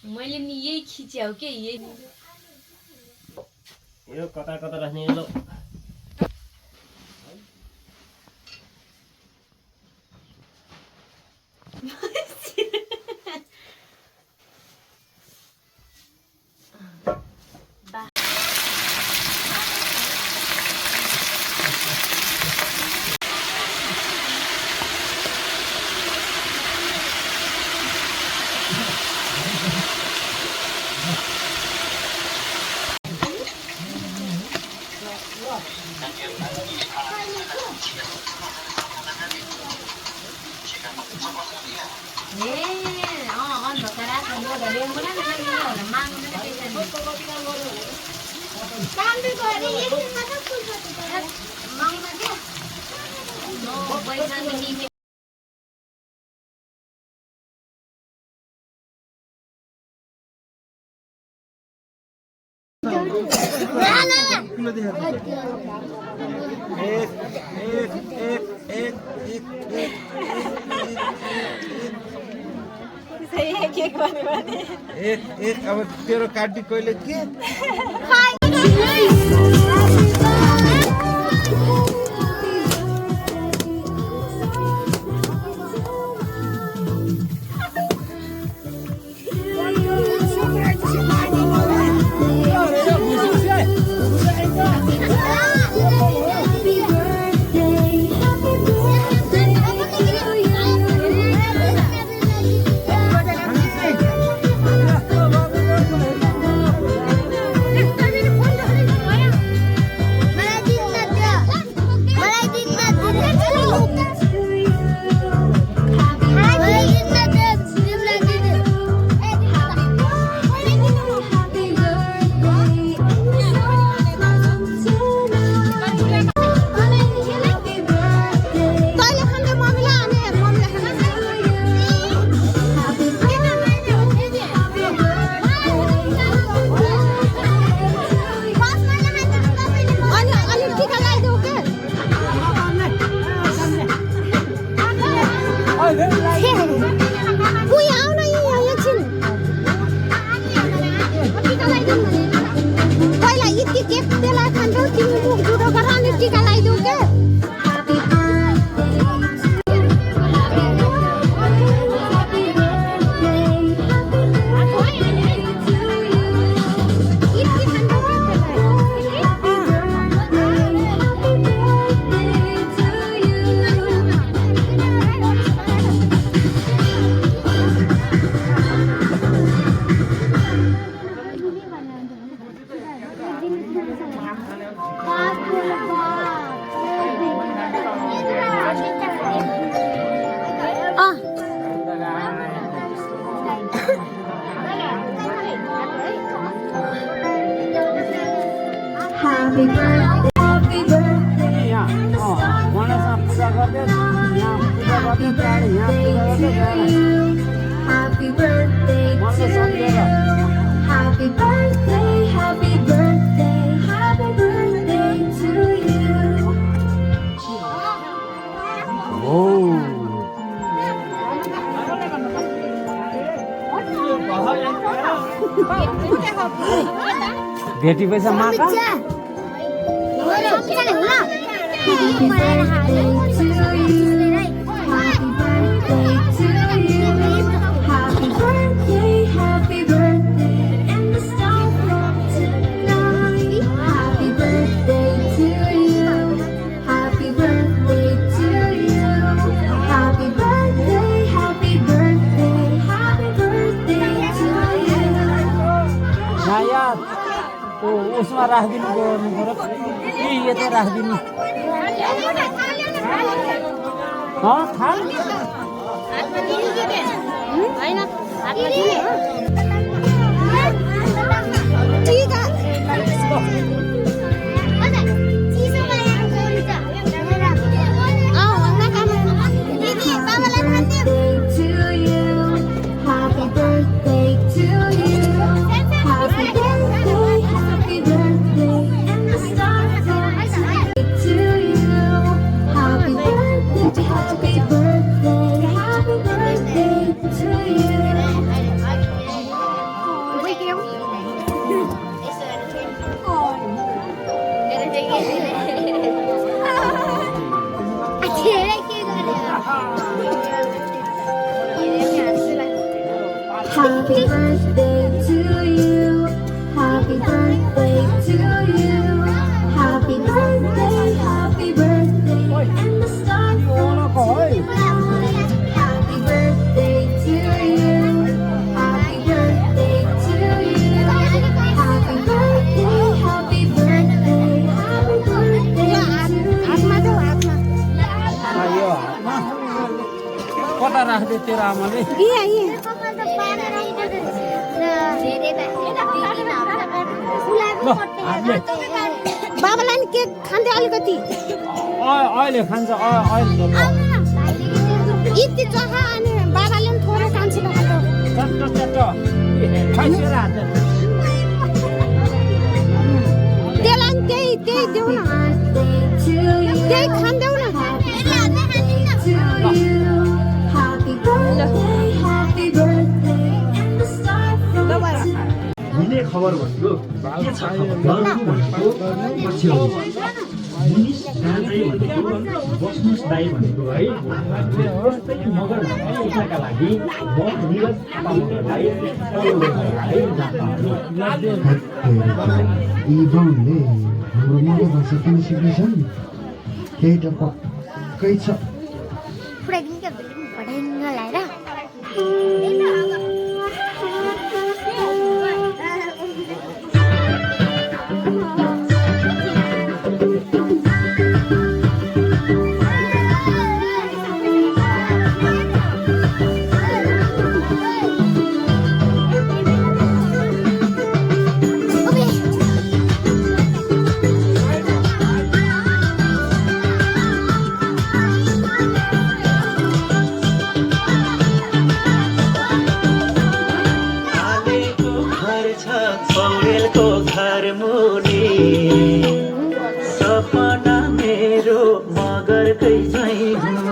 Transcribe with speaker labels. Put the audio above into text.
Speaker 1: मैले नि यही खिच्याउ के यही
Speaker 2: यो कता कता राख्ने लो
Speaker 3: एक अब तेरो काटी कहिले के
Speaker 4: भेटी पैसा माका उसमा राखिदिनु गर्नु पर्यो यता राखिदिनु
Speaker 5: Happy birthday to you. Happy birthday to you. Happy birthday, happy birthday. And the star from Happy birthday to you. Happy birthday to you. Happy birthday, happy birthday. Happy birthday to you.
Speaker 4: यो हातमा कता राख्दै तेरो आमाले ल हातले
Speaker 5: बाबालाई नि केक खाँदै अलिकति
Speaker 4: अहिले खान्छ अहिले
Speaker 5: यति चखा अनि बाबाले पनि थोरै खान्छ
Speaker 4: चट्ट चट्ट खाइसेर हातले
Speaker 5: त्यसलाई नि त्यही देऊ न त्यही खाँदेऊ न
Speaker 2: हुने खबर भनेको के छ खबर भनेको पछि आउँछ मुनिस गाँजै भनेको बस्नुस् दाइ भनेको है जस्तै मगर एकका लागि म निरज थापालाई
Speaker 6: यी बाहुनले हाम्रो मगर भाषा पनि सिक्नेछन् केही त पक्कै छ
Speaker 7: पौडेलको घर मुनि सपना मेरो मगरकै झैँ